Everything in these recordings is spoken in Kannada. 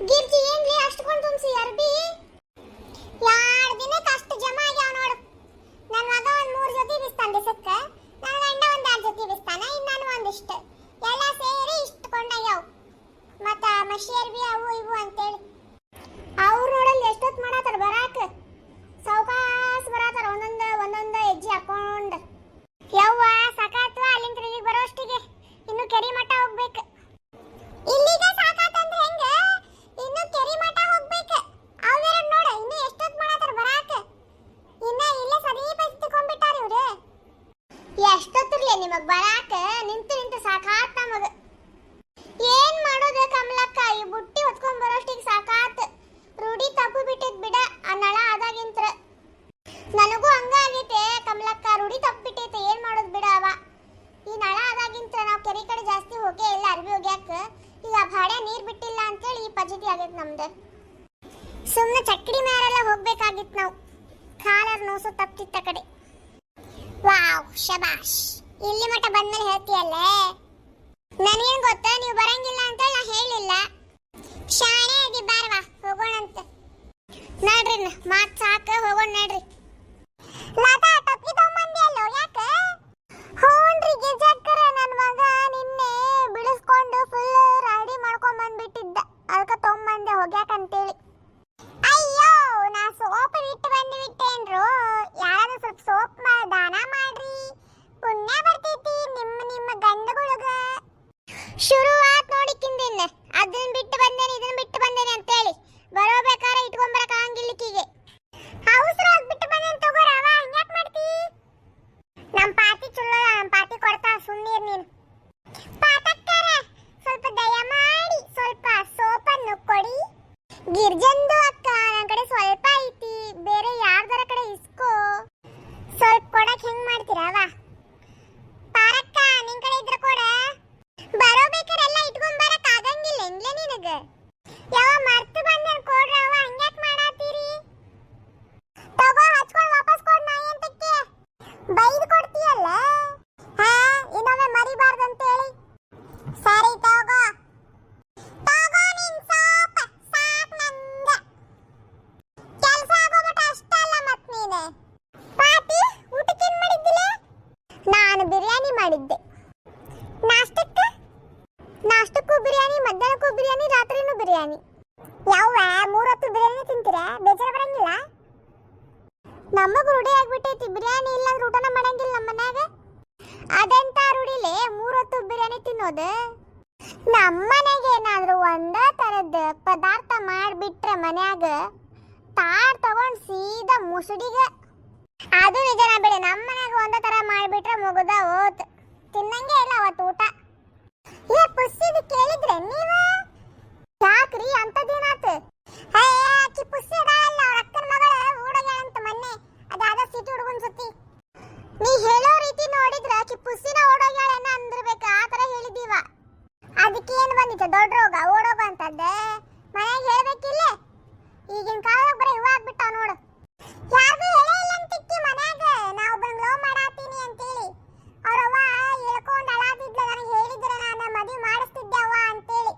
ಗಿರ್ಜಿ ಏನ್ಲಿ ಅಷ್ಟೊಂದು ತುಂಬಿಸಿ ಅರ್ಬಿ 2 ದಿನಕ್ಕೆ ಅಷ್ಟು ಜಮಾ ಆಗ್ಯಾವ ನೋಡು. ನನ್ನ ಮಗ ಒಂದು 3 ಜೊತೆ ಬಿಸ್ತಾನ ದಿಸಕ್ಕ, ನನ್ನ ಗಂಡ ಒಂದು 2 ಜೊತೆ ಬಿಸ್ತಾನ, ಇನ್ನು ನಾನು ಒಂದಿಷ್ಟು ಎಲ್ಲ ಸೇರಿ ಇಷ್ಟು ಕೊಂಡಾಗ್ಯಾವ. ಮತ್ತು ಮಶಿ ಅರ್ಬಿ ಅವು ಇವು ಅಂತೇಳಿ ಅವ್ರು ನೋಡಲ್ಲಿ ಎಷ್ಟೊತ್ತು ಮಾಡತ್ತಾರ ಬರಾಕ. ಸೌಕಾಸ್ ಬರತ್ತಾರ ಒಂದೊಂದು ಹೆಜ್ಜೆ ಹಾಕೊಂಡು. ಯವ್ವ ಸಾಕಾತ್ವ ಅಲ್ಲಿಂದ ಇಲ್ಲಿಗೆ ಬರೋಷ್ಟಿಗೆ ಇನ್ನು ಕೆರಿ ಮಠ ಹೋಗ್ಬೇಕು. ಇಲ್ಲಿಗೆ ಸಾಕಾತಂದ್ರೆ ಹೆಂಗ ಇನ್ನು ಕೆರಿ ಮಠ ಹೋಗ್ಬೇಕು. ಅವ್ರ ನೋಡ ಇನ್ನು ಎಷ್ಟೊತ್ತು ಮಾಡತ್ತಾರ ಬರಾಕ. ಇನ್ನ ಇಲ್ಲೇ ಸಮೀಪ ತಿಳ್ಕೊಂಡ್ಬಿಟ್ಟಾರ ಇವ್ರು. ಎಷ್ಟೊತ್ತಿರ್ಲಿ ನಿಮಗ್ ಬರಾಕ? ನಿಂತು ಸಾಕಾತ್ ನಮಗ. ಏನ್ ಮಾಡೋದು ಕಮಲಕ್ಕ, ಈ ಬುಟ್ಟಿ ಹೊತ್ಕೊಂಡ್ ಬರೋಷ್ಟಿಗೆ ಸಾಕಾತ್. ರೂಢಿ ತಪ್ಪು ಬಿಟ್ಟಿದ್ ಬಿಡ ಆ ನಳ ಆದಾಗಿಂತ್ರ. ನನಗೂ ಹಂಗ ಆಗೈತೆ ಕಮಲಕ್ಕ, ರೂಢಿ ತಪ್ಪು ಬಿಟ್ಟೈತೆ. ಏನ್ ಮಾಡೋದು ಬಿಡ ಅವ. ಈ ನಳ ಆದಾಗಿಂತ್ರ ನಾವು ಕೆರೆ ಕಡೆ ಜಾಸ್ತಿ ಹೋಗೇ ಇಲ್ಲ ಅರ್ಬಿ ಹೋಗ್ಯಾಕ. ಈಗ ಭಾಡೆ ನೀರ್ ಬಿಟ್ಟಿಲ್ಲ ಅಂತೇಳಿ ಈ ಪದ್ಧತಿ ಆಗೈತೆ ನಮ್ದು. ಸುಮ್ಮನೆ ಚಕ್ಕಡಿ ಮೇರೆಲ್ಲ ಹೋಗ್ಬೇಕಾಗಿತ್ತು ನಾವು. ಕಾಲರ್ ನೋಸು ತಪ್ಪಿತ್ತ ಕಡೆ. ವಾವ್ ಶಬಾಷ್. ಇಲ್ಲಿ ಮಠ ಬಂದ್ಮೇಲೆ ಹೇಳ್ತೀಯಲ್ಲೇ. ನನಗೇನು ಗೊತ್ತಾ ನೀವು ಬರಂಗಿಲ್ಲ ಅಂತ ನಾ ಹೇಳಿಲ್ಲ. ಶಾಣೆ ಅದಿ ಬಾರ್ವಾ ಹೋಗೋಣಂತ. ನಡ್ರಿ ಮಾತ್ ಸಾಕ ಹೋಗೋಣ ನಡ್ರಿ. ಲತಾ ಟೊಪ್ಪಿ ತಗೊಂಬಂದಿ ಅಲ್ಲೋ ಯಾಕ? ಹ್ಞೂನ್ರಿ ಗಿರ್ಜಕ್ಕರ, ನನ್ನ ಮಗ ನಿನ್ನೆ ಬಿಡಿಸ್ಕೊಂಡು ಫುಲ್ ರೆಡಿ ಮಾಡ್ಕೊಂಡ್ ಬಂದ್ಬಿಟ್ಟಿದ್ದ, ಅದಕ್ಕೆ ತಗೊಂಬಂದೆ ಹೋಗ್ಯಾಕಂತೇಳಿ. ಅಯ್ಯೋ ನಾ ಸೋಪ್ ಇಟ್ಟು ಬಂದ್ಬಿಟ್ಟೇನ್ರು. ಯಾರಾದ್ರೂ ಸ್ವಲ್ಪ ಸೋಪ್ ದಾನ ಮಾಡ್ರಿ, ಪುಣ್ಯ ಬರ್ತೈತಿ ನಿಮ್ಮ ಗಂಡಗುಳಗ. ಶುರುವಾತ್ ನೋಡಿಕ್ಕಿಂದಿನ್ನ ಅದನ್ನ ಬಿಟ್ಟು ಬಂದೇನೆ ಇದನ್ನ ಬಿಟ್ಟು ಬಂದೇನೆ ಅಂತೇಳಿ ಬರೋಬೇಕಾರೆ ಇಟ್ಕೊಂಬರಕ ಆಗಂಗಿಲ್ಲಿಕ್ಕಿಗೆ. ಅವಸರವಾಗಿ ಬಿಟ್ಟು ಬಂದೇನೆ ತಗೋರವ, ಹಂಗ್ಯಾಕ್ ಮಾಡ್ತಿ? ನಮ್ಮ ಪಾತಿ ಚುಳ್ಳ, ನಮ್ಮ ಪಾತಿ ಕೊಡ್ತಾ ಸುಮ್ಮೀರ್ ನೀನು. ಪಾತಕ್ಕರ ಸ್ವಲ್ಪ ದಯ ಮಾಡಿ ಸ್ವಲ್ಪ ಸೋಪನ್ನು ಕೊಡಿ. ಗಿರ್ಜಂದು ಅಕ್ಕ ನನ್ನ ಕಡೆ ಸ್ವಲ್ಪ ಐತಿ, ಬೇರೆ ಯಾರ್ದರ ಕಡೆ ಇಸ್ಕೋ. ಸ್ವಲ್ಪ ಕೊಡಕ್ ಹೆಂಗ್ ಮಾಡ್ತೀರವ? ಪಾರಕ್ಕ ನಿನ್ ಕಡೆ ಇದ್ರ ಕೊಡ. ಬರೋಬೇಕಾರೆಲ್ಲ ಇಟ್ಕೊಂಡ್ ಬರಕ್ ಆಗಂಗಿಲ್ಲ ಹೆಂಗ್ಲೆ ನಿನಗ? ಯಾವ ಮರ್ತು ಬಂದೇನ್ ಕೊಡ್ರವ, ಹಂಗ್ಯಾಕ್ ಮಾಡಾತೀರಿ? ತಗೋ ಹಚ್ಕೊಂಡ್ ವಾಪಸ್ ಕೊಡ್. ನಾ ಎಂತಕ್ಕೆ ಬೈದು ಕೊಡ್ತೀಯಲ್ಲ? ಹಾ ಇನ್ನೊಮ್ಮೆ ಮರಿಬಾರ್ದಂತೇಳಿ. ಸರಿ ತಗೋ ನಿನ್ ಸಾಪ ಸಾಕ್ ನಂದ. ಕೆಲ್ಸ ಆಗೋಮಟ ಅಷ್ಟಲ್ಲ ಮತ್ ನೀನೆ. ಪಾತಿ ಊಟಕ್ಕೇನ್ ಮಾಡಿದ್ದಿಲ್ಲ? ನಾನು ಬಿರಿಯಾನಿ ಮಾಡಿದ್ದೆ. ನಾಷ್ಟಕ್ಕೂ ಬಿರಿಯಾನಿ, ಮಧ್ಯಾಹ್ನಕ್ಕೂ ಬಿರಿಯಾನಿ, ರಾತ್ರಿನೂ ಬಿರಿಯಾನಿ. ಯಾವ 3 ಹೊತ್ತು ಬಿರಿಯಾನಿ ತಿಂತೀರಾ? ಬೇಜಾರ ಬರಂಗಿಲ್ಲ? ನಮಗ್ ರೂಢಿ ಆಗ್ಬಿಟ್ಟೈತಿ, ಬಿರಿಯಾನಿ ಇಲ್ಲಾಂದ್ರೆ ಊಟನ ಮಾಡಂಗಿಲ್ಲ ನಮ್ಮ ಮನ್ಯಾಗ. ಅದೆಂತ ರೂಢಿಲೆ 3 ಹೊತ್ತು ಬಿರಿಯಾನಿ ತಿನ್ನೋದು? ನಮ್ಮ ಮನೆಗೆ ಏನಾದ್ರೂ ಒಂದ ತರದ ಪದಾರ್ಥ ಮಾಡಿಬಿಟ್ರೆ ಮನ್ಯಾಗ ತಾಡ್ ತಗೊಂಡ್ ಸೀದಾ ಮುಸುಡಿಗ. ಅದು ನಿಜನ ಬಿಡಿ, ನಮ್ಮ ಮನ್ಯಾಗ ಒಂದ ತರ ಮಾಡಿಬಿಟ್ರೆ ಮುಗುದ ಹೋತ್. ತಿನ್ನಂಗೆ ಇಲ್ಲ ಅವತ್ತು ಊಟ. ಏ ಪುಸ್ಸಿದು ಕೇಳಿದ್ರೆ ನೀವು? ಯಾಕ್ರಿ ಅಂತದೇನಾತ? ಆಕಿ ಪುಸ್ಸಿ ಅದಾಳಲ್ಲ, ಅವ್ರ ಅಕ್ಕನ ಮಗಳ ಓಡೋಗ್ಯಾಳಂತ ಮೊನ್ನೆ. ಅದಾದ ಸಿಟಿ ಹುಡುಗನ್ ಸುತ್ತಿ. ನೀ ಹೇಳೋ ರೀತಿ ನೋಡಿದ್ರೆ ಆಕಿ ಪುಸ್ಸಿನ ಓಡೋಗ್ಯಾಳನ್ನ ಅಂದಿರ್ಬೇಕು. ಆ ಥರ ಹೇಳಿದೀವ. ಅದಕ್ಕೆ ಏನು ಬಂದಿತ್ತು ದೊಡ್ಡ ರೋಗ ಓಡೋಗ ಅಂತದ್ದೆ? ಮನೆಗೆ ಹೇಳ್ಬೇಕಿಲ್ಲ? ಈಗಿನ ಕಾಲದಾಗ ಬರೀ ಇವ ಆಗ್ಬಿಟ್ಟಾವ ನೋಡು. ಯಾರಿಗೂ ಹೇಳೇ ಇಲ್ಲ ಅಂತಿಕ್ಕಿ ಮನ್ಯಾಗ ನಾ ಒಬ್ಬನ ಲವ್ ಮಾಡಾತೀನಿ ಅಂತೇಳಿ. ಅವ್ರವ್ವ ಹೇಳ್ಕೊಂಡು ಅಳಾದಿದ್ಲ, ನನಗೆ ಹೇಳಿದ್ರೆ ನಾನು ಮದುವೆ ಮಾಡಿಸ್ತಿದ್ದೆವ್ವ ಅಂತೇಳಿ.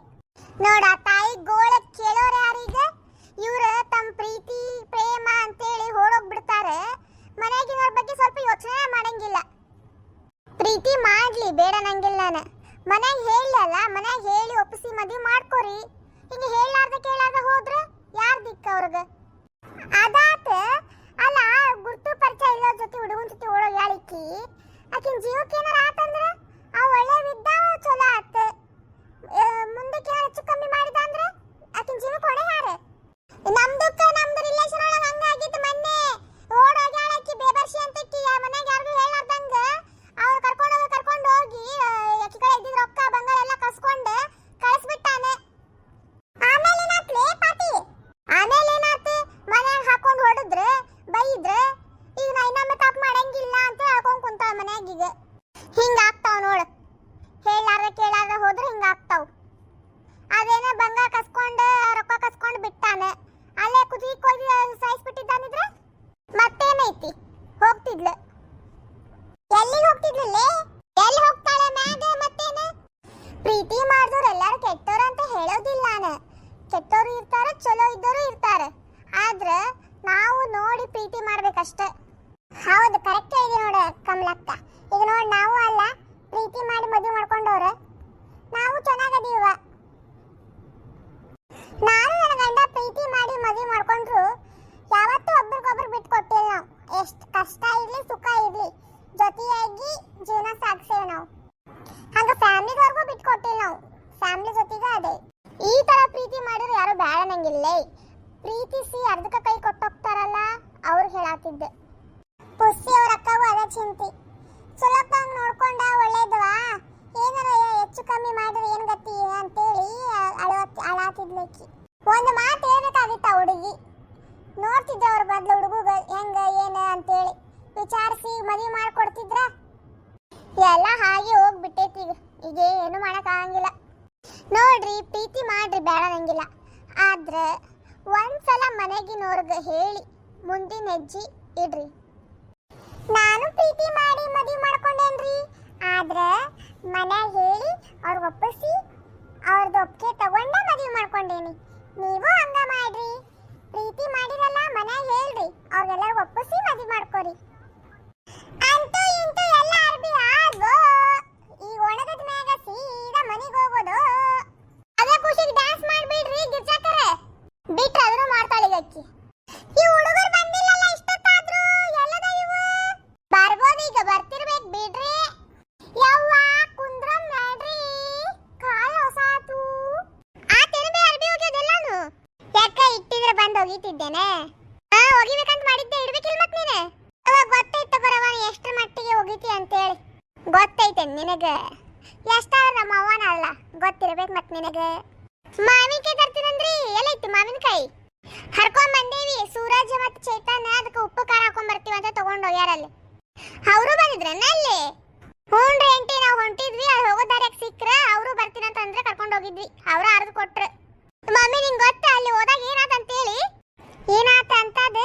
ನೋಡ ತಾಯಿ ಗೋಳ ಕೇಳೋರು ಯಾರೀಗ? ಇವ್ರು ತಮ್ಮ ಪ್ರೀತಿ ಪ್ರೇಮ ಅಂತೇಳಿ ಓಡೋಗ್ಬಿಡ್ತಾರೆ. ಮನೆಯಾಗಿನವ್ರ ಬಗ್ಗೆ ಸ್ವಲ್ಪ ಯೋಚನೆ ಮಾಡಂಗಿಲ್ಲ. ಪ್ರೀತಿ ಮಾಡ್ಲಿ ಬೇಡ ನಂಗಿಲ್ಲ. ನಾನು ಮನ್ಯಾಗ ಹೇಳಲ್ಲ, ಮನ್ಯಾಗ ಹೇಳಿ ಒಪ್ಪಿಸಿ ಮದುವೆ ಮಾಡ್ಕೋರಿ. ಹಿಂಗೆ ಹೇಳಾರ್ದ ಕೇಳಾರ್ದ ಹೋದ್ರೆ ಯಾರ್ ದಿಕ್ಕ ಅವ್ರಿಗೆ? ಅದಾತ ಅಲ್ಲ, ಗುರ್ತು ಪರಿಚಯ ಇಲ್ಲೋ ಜೊತೆ ಹುಡುಗನ ಜೊತೆ ಓಡೋ ಯಾಳಿಕ್ಕಿ. ಆಕಿನ ಜೀವಕ್ಕೆ ಏನಾರ ಆತಂದ್ರೆ ಆ ಒಳ್ಳೆ ವಿದ್ದ ಚಲೋ ಆತ. ಮುಂದಕ್ಕೆ ಏನಾರ ಹೆಚ್ಚು ಕಮ್ಮಿ ಮಾಡಿದ ಚಲೋ ಇದ್ದವರು ಇರ್ತಾರೆ. ಆದ್ರೆ ನಾವು ನೋಡಿ ಪ್ರೀತಿ ಮಾಡ್ಬೇಕಷ್ಟೇ. ಹೌದು, ಕರೆಕ್ಟ್ ಇದೆ ನೋಡ ಕಮಲಕ್ಕ. ಈಗ ನೋಡಿ, ನಾವು ಅಲ್ಲ ಪ್ರೀತಿ ಮಾಡಿ ಮದುವೆ ಮಾಡ್ಕೊಂಡವ್ರೆ, ನಾವು ಚೆನ್ನಾಗದೀವ. ನಾನು ನನ್ನ ಗಂಡ ಪ್ರೀತಿ ಮಾಡಿ ಮದುವೆ ಮಾಡ್ಕೊಂಡ್ರು ಯಾವತ್ತೂ ಒಬ್ರಿಗೊಬ್ರು ಬಿಟ್ಟು ಕೊಟ್ಟಿಲ್ಲ ನಾವು. ಎಷ್ಟು ಕಷ್ಟ ಇರ್ಲಿ ಸುಖ ಇರ್ಲಿ ಜೊತೆಯಾಗಿ ಜೀವನ ಸಾಗಿಸ್ತೇವೆ ನಾವು. ಹಂಗ ಫ್ಯಾಮಿಲಿದವ್ರಿಗೂ ಬಿಟ್ಟು ಕೊಟ್ಟಿಲ್ಲ ನಾವು, ಫ್ಯಾಮಿಲಿ ಜೊತೆಗೆ ಅದೇ. ಈ ತರ ಪ್ರೀತಿ ಮಾಡಿದ್ರೆ ಯಾರು ಬೇಡ ನಂಗಿಲ್ಲ. ಪ್ರೀತಿಸಿ ಅರ್ಧಕ್ಕ ಕೈ ಕೊಟ್ಟೋಗ್ತಾರಲ್ಲ ಅವ್ರು ಹೇಳಾತಿದ್ದೆ. ಪುಸ್ಸಿ ಅವ್ರ ಅಕ್ಕಗೂ ಅದ ಚಿಂತಿ. ಸುಲಭಂಗ್ ನೋಡ್ಕೊಂಡ ಒಳ್ಳೇದವಾ, ಏನಾರ ಹೆಚ್ಚು ಕಮ್ಮಿ ಮಾಡಿದ್ರೆ ಏನ್ ಗತಿ ಅಂತೇಳಿ ಅಳಾತಿದ್ಲಕ್ಕಿ. ಒಂದು ಮಾತು ಹೇಳ್ಬೇಕಾಗಿತ್ತ ಹುಡುಗಿ. ನೋಡ್ತಿದ್ದ ಅವ್ರ ಬದ್ಲು ಹುಡುಗ ಹೆಂಗ ಏನ ಅಂತೇಳಿ ವಿಚಾರಿಸಿ ಮದುವೆ ಮಾಡ್ಕೊಡ್ತಿದ್ರ. ಎಲ್ಲ ಹಾಗೆ ಹೋಗ್ಬಿಟ್ಟೈತಿ. ಈಗ ಏನು ಮಾಡಕ್ ಆಗಂಗಿಲ್ಲ ನೋಡ್ರಿ. ಪ್ರೀತಿ ಮಾಡ್ರಿ, ಬೇಡ ನಂಗಿಲ್ಲ. ಆದ್ರೆ ಒಂದ್ಸಲ ಮನೆಗಿನವ್ರಿಗೆ ಹೇಳಿ ಮುಂದಿನ ಹೆಜ್ಜೆ ಇಡ್ರಿ. ನಾನು ಪ್ರೀತಿ ಮಾಡಿ ಮದುವೆ ಮಾಡ್ಕೊಂಡೇನ್ರಿ, ಆದ್ರೆ ಮನ್ಯಾಗ ಹೇಳಿ ಅವ್ರಿಗೆ ಒಪ್ಪಿಸಿ ಅವ್ರದ್ದು ಒಪ್ಪಿಗೆ ತಗೊಂಡ ಮದುವೆ ಮಾಡ್ಕೊಂಡೇನಿ. ನೀವು ಹಂಗ ಮಾಡ್ರಿ. ಪ್ರೀತಿ ಮಾಡಿರಲ್ಲ ಮನ್ಯಾಗ ಹೇಳ್ರಿ, ಅವ್ರಿಗೆಲ್ಲರಿಗೂ ಒಪ್ಪಿಸಿ ಮದುವೆ ಮಾಡ್ಕೊರಿ. ಅಂತೂ ಇಂತೂ ಎಲ್ಲ ಅರ್ಬಿ ಆದ್ವೋ, ಈಗ ಒಣಗದ ಮ್ಯಾಗ ಸೀದಾ ಮನೆಗೆ ಹೋಗೋದು. ಅದೇ ಖುಷಿಗೆ ಡ್ಯಾನ್ಸ್ ಮಾಡ್ಬಿಡ್ರಿ ಗಿರ್ಜಾಕರೆ. ಬಿಟ್ರೆ ಅದನ್ನು ಮಾಡ್ತಾಳೆ ಅಕ್ಕಿ. ಈ ಹುಡುಗರು ಬಂದಿಲ್ಲಲ್ಲ ಇಷ್ಟೊತ್ತಾದ್ರು, ಎಲ್ಲದ ಇವು? ಬರ್ಬೋದು, ಈಗ ಬರ್ತಿರ್ಬೇಕು ಬಿಡ್ರಿ. ಯವ್ವ ಕುಂದ್ರಂ ಮಾಡ್ರಿ, ಕಾಲ ಹೊಸಾತು. ಆ ತೆರಬೆ ಅರ್ಬಿ ಹೋಗ್ಯದೆಲ್ಲಾನು ಯಾಕ ಇಟ್ಟಿದ್ರೆ ಬಂದು ಹೋಗಿತಿದ್ದೇನೆ. ಹೋಗಿಬೇಕಂತ ಮಾಡಿದ್ದೆ, ಇಡ್ಬೇಕಿಲ್ಲ ಮತ್ ನೀನೆ. ಅವಾಗ ಗೊತ್ತೈತೆ ಬರವ ಎಷ್ಟ್ರ ಮಟ್ಟಿಗೆ ಹೋಗಿತಿ ಅಂತೇಳಿ. ಗೊತ್ತೈತೆ ನಿನಗೆ, ಎಷ್ಟಾದ್ರೆ ನಮ್ಮ ಅವ್ವನ ಅಲ್ಲ, ಗೊತ್ತಿರ್ಬೇಕು ಮತ್ ನಿನಗೆ. ಮಾವಿನಕಾಯಿ ತರ್ತೀನಂದ್ರಿ, ಎಲ್ಲೈತಿ ಮಾವಿನಕಾಯಿ? ಹರ್ಕೊಂಡ್ ಬಂದೇವಿ. ಸೂರಜ್ ಮತ್ತು ಚೈತನ್ಯ ಅದಕ್ಕೆ ಉಪ್ಪು ಖಾರ ಹಾಕೊಂಡ್ ಬರ್ತೀವಿ ಅಂತ ತಗೊಂಡ್ ಹೋಗ್ಯಾರಲ್ಲಿ. ಅವರು ಬಂದಿದ್ರನ್ನ ಅಲ್ಲಿ? ಹ್ಞೂನ್ರಿ ಆಂಟಿ, ನಾವು ಹೊಂಟಿದ್ವಿ. ಅಲ್ಲಿ ಹೋಗೋ ದಾರ್ಯಾಗ ಸಿಕ್ಕ್ರ ಅವರು ಬರ್ತೀನಿ ಅಂತ ಅಂದ್ರೆ ಕರ್ಕೊಂಡು ಹೋಗಿದ್ವಿ. ಅವ್ರ ಅರ್ದು ಕೊಟ್ರು. ಮಮ್ಮಿ ನಿಂಗೆ ಗೊತ್ತ ಅಲ್ಲಿ ಹೋದಾಗ ಏನಾತಂತೇಳಿ? ಏನಾತ ಅಂತದ?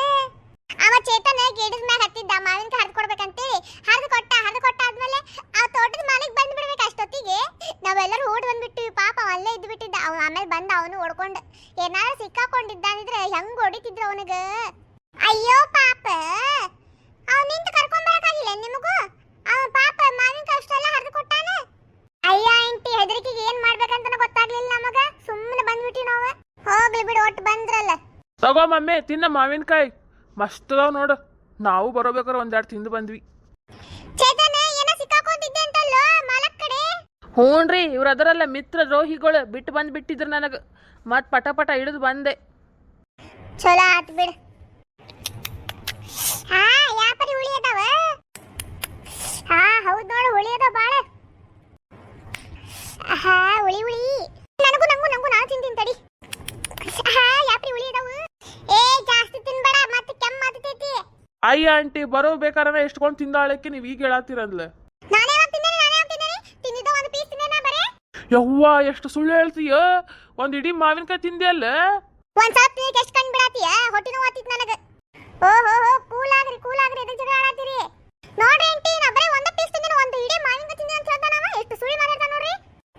ಅವ ಚೇತನ ಗಿಡದ ಮ್ಯಾಗ ಹತ್ತಿದ್ದ ಮಾವಿನಕಾಯಿ ಹರಿದು ಕೊಡ್ಬೇಕಂತೇಳಿ. ಹರಿದು ಕೊಟ್ಟ ಆದ್ಮೇಲೆ ಆ ತೋಟದ ಮನೆಗೆ ಬಂದು ಬಿಡ್ಬೇಕು. ಅಷ್ಟೊತ್ತಿಗೆ ನಾವೆಲ್ಲರೂ ಓಡಿ ಬಂದ್ಬಿಟ್ಟಿವಿ. ಪಾಪ ಅಲ್ಲೇ ಇದ್ದು ಬಿಟ್ಟಿದ್ದ. ಅವ್ನು ಆಮೇಲೆ ಬಂದ, ಅವನು ಓಡ್ಕೊಂಡು ಏನಾದ್ರು ಸಿಕ್ಕಾಕೊಂಡಿದ್ದಾನಿದ್ರೆ ಹೆಂಗ್ ಹೊಡಿತಿದ್ರು ಅವನಿಗೆ. ಅಯ್ಯೋ ಪಾಪ, ಅವ್ನು ನಿಂತು ಕರ್ಕೊಂಡ್ ಬರಕಾಗಿಲ್ಲ ನಿಮಗೂ? ಅವನ ಪಾಪ ಮಾವಿನಕಾಯಿ ಅಷ್ಟೆಲ್ಲ ಹರಿದು ಕೊಟ್ಟಾನ. ಅಯ್ಯ ಆಂಟಿ, ಹೆದರಿಕೆಗೆ ಏನ್ ಮಾಡ್ಬೇಕಂತ ಗೊತ್ತಾಗ್ಲಿಲ್ಲ ನಮಗ. ಸುಮ್ಮನೆ ಬಂದ್ಬಿಟ್ಟಿ ನಾವು. ಹೋಗ್ಲಿ ಬಿಡು, ಒಟ್ಟು ಬಂದ್ರಲ್ಲ. ತಗೋ ಮಮ್ಮಿ, ತಿನ್ನ ಮಾವಿನಕಾಯಿ ಮಸ್ತ್ ಅದಾವ ನೋಡು. ನಾವು ಬರೋಬೇಕಾದ್ರೆ ಒಂದೆರಡು ತಿಂದು ಬಂದ್ವಿ. ಚೇತನ ಏನೋ ಸಿಕ್ಕಾಕೊಂಡಿದ್ದೆ ಅಂತಲ್ಲೋ ಮಾಲಕ್ ಕಡೆ? ಹ್ಞೂನ್ರಿ, ಇವ್ರು ಅದರಲ್ಲ ಮಿತ್ರ ದ್ರೋಹಿಗಳು ಬಿಟ್ಟು ಬಂದ್ಬಿಟ್ಟಿದ್ರು ನನಗೆ. ಮತ್ತು ಪಟ ಪಟ ಹಿಡಿದು ಬಂದೆ. ಚಲೋ ಆತ್ ಬಿಡು. ಹಾ, ಯಾಪರಿ ಹುಳಿ ಅದಾವ? ಹಾ ಹೌದು ನೋಡು, ಹುಳಿ ಅದಾವ ಬಾಳ. ಹಾ ಹುಳಿ ಹುಳಿ. ನನಗೂ ನಾನು ತಿಂತೀನಿ ತಡಿ. ಹಾ ಯಾಪ್ರಿ ಹುಳಿ ಅದಾವ? ಏ ಜಾಸ್ತಿ ತಿನ್ಬೇಡ, ಮತ್ತೆ ಕೆಮ್ಮ ಆಗ್ತೈತಿ. ಅಯ್ಯ ಆಂಟಿ, ಬರೋಬೇಕಾದ್ರೆ ಎಷ್ಟ್ಕೊಂಡು ತಿಂದಾಳಕ್ಕೆ ನೀವು ಈಗ ಹೇಳತ್ತೀರಲ್ಲ. ನಾನೇ ತಿಂದೇನೆ ತಿಂದಿದ್ದ ಒಂದು ಪೀಸ್ ತಿಂದೇನ ಬರೇ. ಯವ್ವ, ಎಷ್ಟು ಸುಳ್ಳು ಹೇಳ್ತೀಯ? ಒಂದು ಇಡೀ ಮಾವಿನಕಾಯಿ ತಿಂದೆ ಅಲ್ಲ? ಒಂದ್ ಸ್ವಲ್ಪ ತಿನ್ನಕ್ಕೆ ಎಷ್ಟು ಕಣ್ ಬಿಡಾತೀಯ? ಹೊಟ್ಟೆ ನೋವು ಆತಿತ್ತು ನನಗೆ. ಓಹೋ ಕೂಲ್ ಆಗ್ರಿ ಎದಕ್ಕೆ ಜಗಳ ಆಡತ್ತೀರಿ? ನೋಡ್ರಿ ಆಂಟಿ, ನಾ ಬರೇ ಒಂದು ಪೀಸ್ ತಿಂದೇನೆ, ಒಂದು ಇಡೀ ಮಾವಿನಕಾಯಿ ತಿಂದೆ ಅಂತ ಹೇಳ್ತಾನವ. ಎಷ್ಟು ಸುಳ್ಳು ಮಾತಾಡ್ತಾನ ನೋಡ್ರಿ.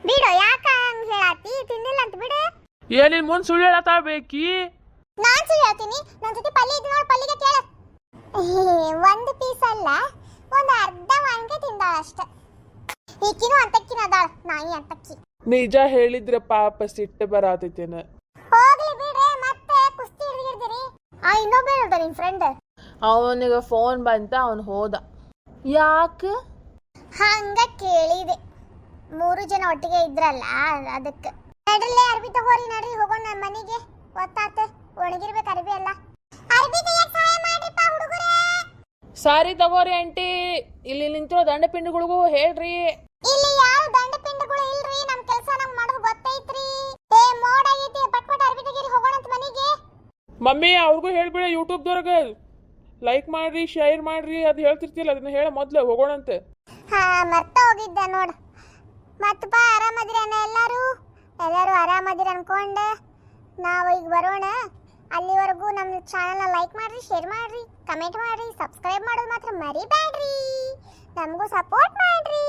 ಬಿಡು, ಯಾಕ ಹಂಗ ಹೇಳಾತಿ? ತಿಂದಿಲ್ಲ ಅಂತ ಬಿಡು. ಏನಿನ್ ಮುಂದೆ ಸುಳ್ಳು ಹೇಳತಾ ಬೇಕಿ? ನಾನ್ ಸುಳ್ಳು ಹೇಳ್ತೀನಿ. ನನ್ನ ಜೊತೆ ಪಲ್ಯ ಇದ್ದು ನೋಡಿ, ಪಲ್ಯಗೆ ಕೇಳ. ಒಂದು ಪೀಸ್ ಅಲ್ಲ, ಒಂದು ಅರ್ಧ ಮಾವಿನಕಾಯಿ ತಿಂದಾಳ ಅಷ್ಟೆ. ಈಕಿನೂ ಅಂತಕ್ಕಿನ ಅದಾಳ, ನಾಯಿ ಅಂತಕ್ಕಿ. ನಿಜ ಹೇಳಿದ್ರೆ ಪಾಪ ಸಿಟ್ಟು ಬರಾತೈತೇನ. ಹೋಗ್ಲಿ ಬಿಡ್ರೆ, ಮತ್ತೆ ಕುಸ್ತಿ ಹಿಡಿದಿರ್ತೀರಿ. ಇನ್ನೊಬ್ಬ ಹೇಳ್ದ ನಿನ್ ಫ್ರೆಂಡ್. ಅವನಿಗೆ ಫೋನ್ ಬಂತ, ಅವನು ಹೋದ. ಯಾಕೆ ಹಂಗ ಕೇಳಿದೆ. 3 ಜನ ಒಟ್ಟಿಗೆ ಇದ್ರಲ್ಲ ಅದಕ್ಕೆ. ನಡ್ರಲ್ಲೇ ಅರ್ಬಿ ತಗೋರಿ, ನಡ್ರಿ ಹೋಗೋಣ ನನ್ನ ಮನೆಗೆ. ಗೊತ್ತಾತ, ಒಣಗಿರ್ಬೇಕು ಅರ್ಬಿ ಎಲ್ಲ. ಅರ್ಬಿ ತೆಗಿಯಕ್ ಸಹಾಯ ಮಾಡ್ರಿಪ್ಪ ಹುಡುಗರೇ. ಸಾರಿ ತಗೋರಿ ಆಂಟಿ. ಇಲ್ಲಿ ನಿಂತಿರೋ ದಂಡಪಿಂಡಿಗಳಿಗೂ ಹೇಳ್ರಿ. ಇಲ್ಲಿ ಯಾರು ದಂಡಪಿಂಡಗಳು ಇಲ್ರಿ, ನಮ್ ಕೆಲಸ ನಮ್ ಮಾಡೋದು ಗೊತ್ತೈತ್ರಿ. ಏ ಮೋಡ ಆಗೈತಿ, ಪಟ್ ಅರ್ಬಿ ತೆಗೀರಿ, ಹೋಗೋಣ ಅಂತ ಮನೆಗೆ. ಮಮ್ಮಿ, ಅವ್ರಿಗೂ ಹೇಳ್ಬಿಡಿ, ಯೂಟ್ಯೂಬ್ದವ್ರಿಗೆ ಲೈಕ್ ಮಾಡ್ರಿ, ಶೇರ್ ಮಾಡ್ರಿ, ಅದು ಹೇಳ್ತಿರ್ತಿಲ್ಲ, ಅದನ್ನ ಹೇಳ ಮೊದ್ಲು ಹೋಗೋಣಂತೆ. ಹಾ, ಮರ್ತ ಹೋಗಿದ್ದೆ ನೋಡು. ಮತ್ತಪ್ಪ ಆರಾಮದಿರೇನ ಎಲ್ಲರೂ ಆರಾಮದಿರ ಅನ್ಕೊಂಡೆ. ನಾವು ಈಗ ಬರೋಣ. ಅಲ್ಲಿವರೆಗೂ ನಮ್ಮ ಚಾನಲ್ನ ಲೈಕ್ ಮಾಡ್ರಿ, ಶೇರ್ ಮಾಡ್ರಿ, ಕಮೆಂಟ್ ಮಾಡ್ರಿ, ಸಬ್ಸ್ಕ್ರೈಬ್ ಮಾಡೋದು ಮಾತ್ರ ಮರಿಬೇಡ್ರಿ. ನಮಗೂ ಸಪೋರ್ಟ್ ಮಾಡ್ರಿ.